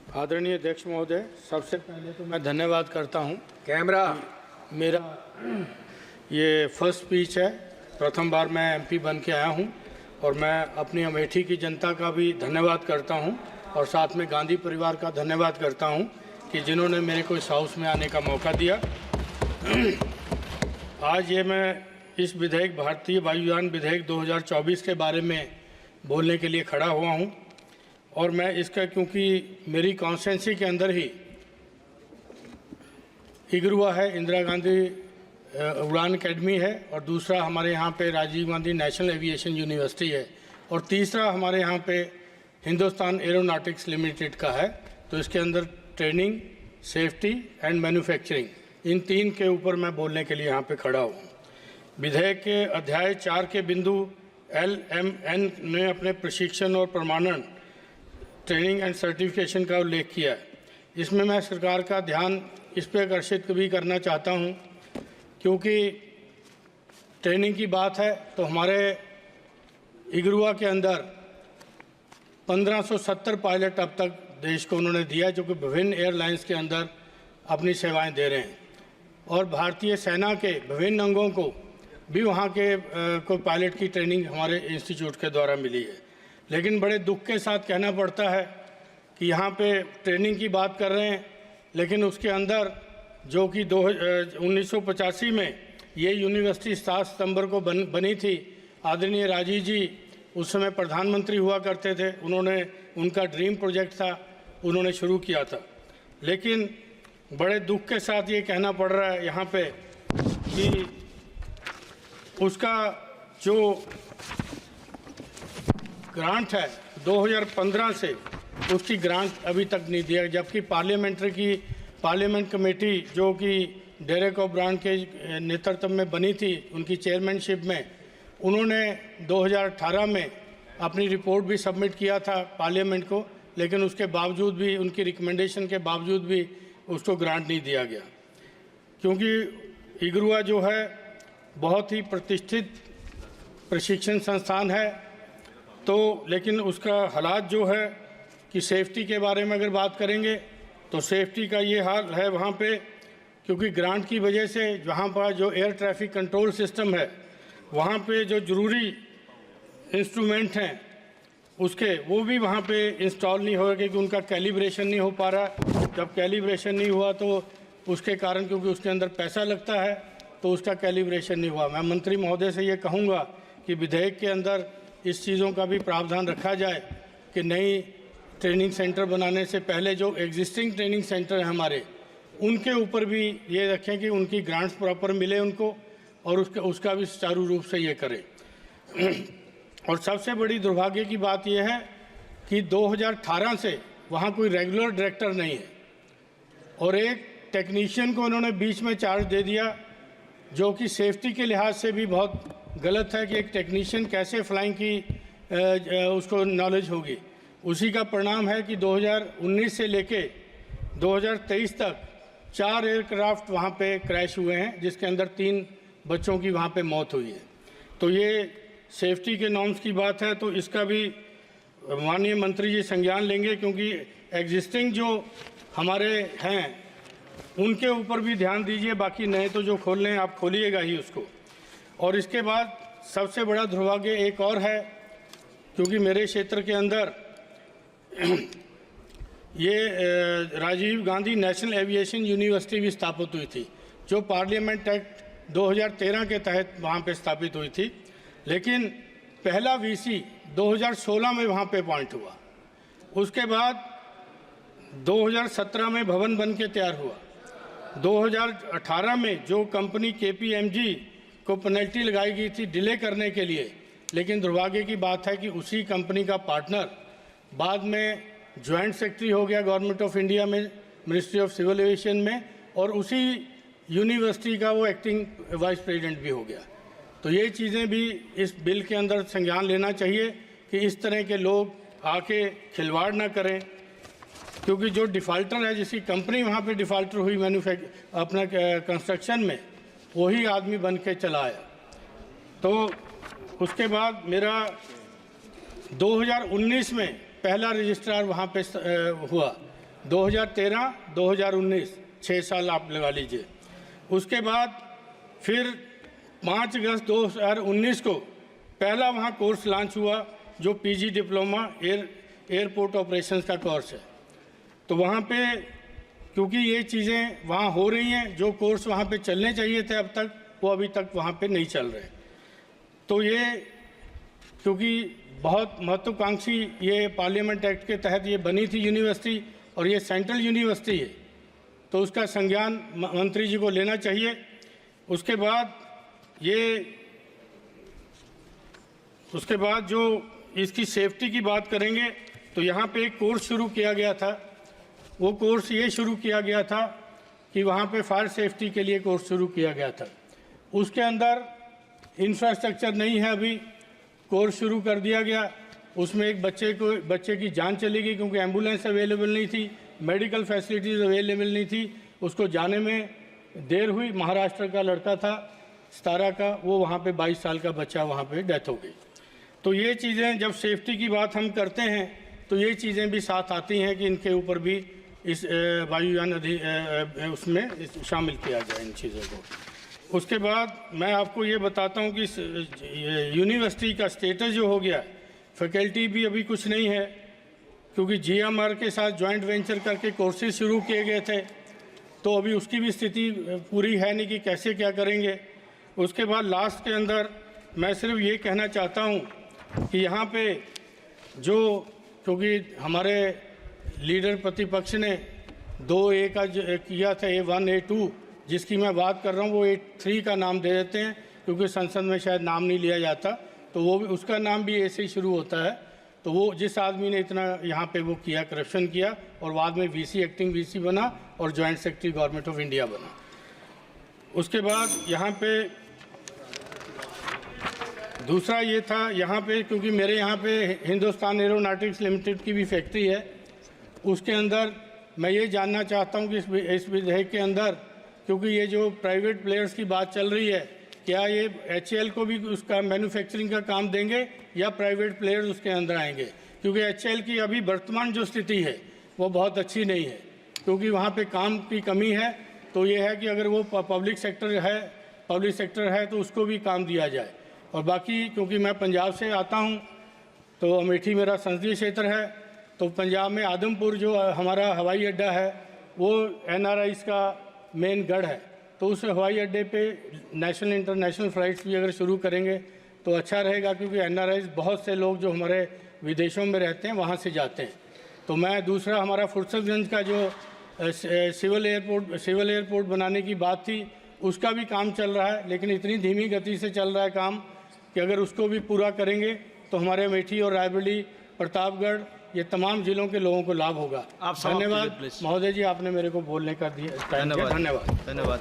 आदरणीय अध्यक्ष महोदय, सबसे पहले तो मैं धन्यवाद करता हूं। कैमरा मेरा ये फर्स्ट स्पीच है, प्रथम बार मैं एमपी बन के आया हूं और मैं अपनी अमेठी की जनता का भी धन्यवाद करता हूं और साथ में गांधी परिवार का धन्यवाद करता हूं कि जिन्होंने मेरे को इस हाउस में आने का मौका दिया। आज ये मैं इस विधेयक भारतीय वायुयान विधेयक 2024 के बारे में बोलने के लिए खड़ा हुआ हूं और मैं इसका, क्योंकि मेरी कॉन्स्टिट्यूंसी के अंदर ही इगरुआ है, इंदिरा गांधी उड़ान एकेडमी है, और दूसरा हमारे यहाँ पे Rajiv Gandhi national aviation university है, और तीसरा हमारे यहाँ पे हिंदुस्तान एरोनॉटिक्स लिमिटेड का है। तो इसके अंदर ट्रेनिंग, सेफ्टी एंड मैन्युफैक्चरिंग, इन तीन के ऊपर मैं बोलने के लिए यहाँ पे खड़ा हूँ। विधेयक के अध्याय 4 के बिंदु LMN ने अपने प्रशिक्षण और प्रमाणन, ट्रेनिंग एंड सर्टिफिकेशन का उल्लेख किया है। इसमें मैं सरकार का ध्यान इस पर आकर्षित भी करना चाहता हूं, क्योंकि ट्रेनिंग की बात है तो हमारे इगरुआ के अंदर 1570 पायलट अब तक देश को उन्होंने दिया, जो कि विभिन्न एयरलाइंस के अंदर अपनी सेवाएं दे रहे हैं, और भारतीय सेना के विभिन्न अंगों को भी वहाँ के को पायलट की ट्रेनिंग हमारे इंस्टीट्यूट के द्वारा मिली है। लेकिन बड़े दुख के साथ कहना पड़ता है कि यहाँ पे ट्रेनिंग की बात कर रहे हैं, लेकिन उसके अंदर जो कि 1985 में ये यूनिवर्सिटी 7 सितंबर को बनी थी। आदरणीय राजीव जी उस समय प्रधानमंत्री हुआ करते थे, उन्होंने, उनका ड्रीम प्रोजेक्ट था, उन्होंने शुरू किया था। लेकिन बड़े दुख के साथ ये कहना पड़ रहा है यहाँ पे कि उसका जो ग्रांट है 2015 से, उसकी ग्रांट अभी तक नहीं दिया, जबकि पार्लियामेंट कमेटी जो कि डेरेक ओब्रायन के नेतृत्व में बनी थी, उनकी चेयरमैनशिप में, उन्होंने 2018 में अपनी रिपोर्ट भी सबमिट किया था पार्लियामेंट को, लेकिन उसके बावजूद भी, उनकी रिकमेंडेशन के बावजूद भी उसको ग्रांट नहीं दिया गया। क्योंकि इगरुआ जो है बहुत ही प्रतिष्ठित प्रशिक्षण संस्थान है, तो लेकिन उसका हालात जो है कि सेफ्टी के बारे में अगर बात करेंगे तो सेफ्टी का ये हाल है वहाँ पे, क्योंकि ग्रांट की वजह से वहाँ पर जो एयर ट्रैफिक कंट्रोल सिस्टम है, वहाँ पे जो ज़रूरी इंस्ट्रूमेंट हैं उसके, वो भी वहाँ पे इंस्टॉल नहीं हो रहे, क्योंकि उनका कैलिब्रेशन नहीं हो पा रहा। जब कैलिब्रेशन नहीं हुआ तो उसके कारण, क्योंकि उसके अंदर पैसा लगता है, तो उसका कैलिब्रेशन नहीं हुआ। मैं मंत्री महोदय से ये कहूँगा कि विधेयक के अंदर इस चीज़ों का भी प्रावधान रखा जाए कि नई ट्रेनिंग सेंटर बनाने से पहले जो एग्जिस्टिंग ट्रेनिंग सेंटर हैं हमारे, उनके ऊपर भी ये रखें कि उनकी ग्रांट्स प्रॉपर मिले उनको, और उसका भी सुचारू रूप से ये करें। और सबसे बड़ी दुर्भाग्य की बात यह है कि 2018 से वहाँ कोई रेगुलर डायरेक्टर नहीं है, और एक टेक्नीशियन को उन्होंने बीच में चार्ज दे दिया, जो कि सेफ्टी के लिहाज से भी बहुत गलत है कि एक टेक्नीशियन कैसे फ्लाइंग की उसको नॉलेज होगी। उसी का परिणाम है कि 2019 से लेके 2023 तक 4 एयरक्राफ्ट वहाँ पे क्रैश हुए हैं, जिसके अंदर 3 बच्चों की वहाँ पे मौत हुई है। तो ये सेफ्टी के नॉर्म्स की बात है, तो इसका भी माननीय मंत्री जी संज्ञान लेंगे, क्योंकि एग्जिस्टिंग जो हमारे हैं उनके ऊपर भी ध्यान दीजिए, बाकी नए तो जो खोलने हैं आप खोलिएगा ही उसको। और इसके बाद सबसे बड़ा दुर्भाग्य एक और है, क्योंकि मेरे क्षेत्र के अंदर ये Rajiv Gandhi national aviation university भी स्थापित हुई थी, जो पार्लियामेंट एक्ट 2013 के तहत वहाँ पे स्थापित हुई थी, लेकिन पहला वीसी 2016 में वहाँ पे अपॉइंट हुआ। उसके बाद 2017 में भवन बन के तैयार हुआ। 2018 में जो कंपनी KPMG को पेनल्टी लगाई गई थी डिले करने के लिए, लेकिन दुर्भाग्य की बात है कि उसी कंपनी का पार्टनर बाद में जॉइंट सेक्रेटरी हो गया गवर्नमेंट ऑफ इंडिया में, मिनिस्ट्री ऑफ सिविल एविएशन में, और उसी यूनिवर्सिटी का वो एक्टिंग वाइस प्रेसिडेंट भी हो गया। तो ये चीज़ें भी इस बिल के अंदर संज्ञान लेना चाहिए कि इस तरह के लोग आके खिलवाड़ ना करें, क्योंकि जो डिफ़ाल्टर है, जिसकी कंपनी वहाँ पे डिफ़ाल्टर हुई अपना कंस्ट्रक्शन में, वही आदमी बन के चला आया। तो उसके बाद मेरा 2019 में पहला रजिस्ट्रार वहाँ पे हुआ, 2013, 2019 6 साल आप लगा लीजिए। उसके बाद फिर 5 अगस्त 2019 को पहला वहाँ कोर्स लॉन्च हुआ जो पीजी डिप्लोमा एयरपोर्ट ऑपरेशंस का कोर्स है। तो वहाँ पे क्योंकि ये चीज़ें वहाँ हो रही हैं, जो कोर्स वहाँ पे चलने चाहिए थे अब तक, वो अभी तक वहाँ पे नहीं चल रहे। तो ये क्योंकि बहुत महत्वाकांक्षी ये पार्लियामेंट एक्ट के तहत ये बनी थी यूनिवर्सिटी और ये सेंट्रल यूनिवर्सिटी है, तो उसका संज्ञान मंत्री जी को लेना चाहिए। उसके बाद जो इसकी सेफ्टी की बात करेंगे तो यहाँ पे एक कोर्स शुरू किया गया था। वो कोर्स ये शुरू किया गया था कि वहाँ पे फायर सेफ्टी के लिए कोर्स शुरू किया गया था। उसके अंदर इंफ्रास्ट्रक्चर नहीं है, अभी कोर्स शुरू कर दिया गया। उसमें एक बच्चे की जान चली गई क्योंकि एम्बुलेंस अवेलेबल नहीं थी, मेडिकल फैसिलिटीज़ अवेलेबल नहीं थी, उसको जाने में देर हुई। महाराष्ट्र का लड़का था 17 का, वो वहाँ पे 22 साल का बच्चा वहाँ पे डेथ हो गई। तो ये चीज़ें जब सेफ्टी की बात हम करते हैं तो ये चीज़ें भी साथ आती हैं कि इनके ऊपर भी इस वायुयान उसमें शामिल किया जाए इन चीज़ों को। उसके बाद मैं आपको ये बताता हूँ कि यूनिवर्सिटी का स्टेटस जो हो गया, फैकल्टी भी अभी कुछ नहीं है क्योंकि GMR के साथ जॉइंट वेंचर करके कोर्सेज शुरू किए गए थे, तो अभी उसकी भी स्थिति पूरी है नहीं कि कैसे क्या करेंगे। उसके बाद लास्ट के अंदर मैं सिर्फ ये कहना चाहता हूँ कि यहाँ पे जो क्योंकि हमारे लीडर प्रतिपक्ष ने 2A का किया था, A1 A2, जिसकी मैं बात कर रहा हूँ वो A3 का नाम दे देते हैं क्योंकि संसद में शायद नाम नहीं लिया जाता, तो वो भी उसका नाम भी A से ही शुरू होता है। तो वो जिस आदमी ने इतना यहाँ पे वो किया, करप्शन किया और बाद में VC एक्टिंग VC बना और joint secretary government of India बना। उसके बाद यहाँ पे दूसरा ये था, यहाँ पे क्योंकि मेरे यहाँ पे हिंदुस्तान एरोनॉटिक्स लिमिटेड की भी फैक्ट्री है, उसके अंदर मैं ये जानना चाहता हूँ कि इस विधेयक के अंदर क्योंकि ये जो प्राइवेट प्लेयर्स की बात चल रही है, क्या ये HAL को भी उसका मैन्युफैक्चरिंग का काम देंगे या प्राइवेट प्लेयर्स उसके अंदर आएंगे? क्योंकि HAL की अभी वर्तमान जो स्थिति है वो बहुत अच्छी नहीं है क्योंकि वहाँ पे काम की कमी है। तो ये है कि अगर वो पब्लिक सेक्टर है तो उसको भी काम दिया जाए। और बाकी क्योंकि मैं पंजाब से आता हूँ तो अमेठी मेरा संसदीय क्षेत्र है, तो पंजाब में आदमपुर जो हमारा हवाई अड्डा है वो NRIs का मेन गढ़ है, तो उस हवाई अड्डे पे नेशनल इंटरनेशनल फ़्लाइट्स भी अगर शुरू करेंगे तो अच्छा रहेगा क्योंकि NRIs बहुत से लोग जो हमारे विदेशों में रहते हैं वहाँ से जाते हैं। तो मैं दूसरा हमारा फुर्सतगंज का जो सिविल एयरपोर्ट बनाने की बात थी उसका भी काम चल रहा है, लेकिन इतनी धीमी गति से चल रहा है काम कि अगर उसको भी पूरा करेंगे तो हमारे अमेठी और रायबरेली, प्रतापगढ़, ये तमाम जिलों के लोगों को लाभ होगा। आप धन्यवाद महोदय जी, आपने मेरे को बोलने का दिया। धन्यवाद। धन्यवाद।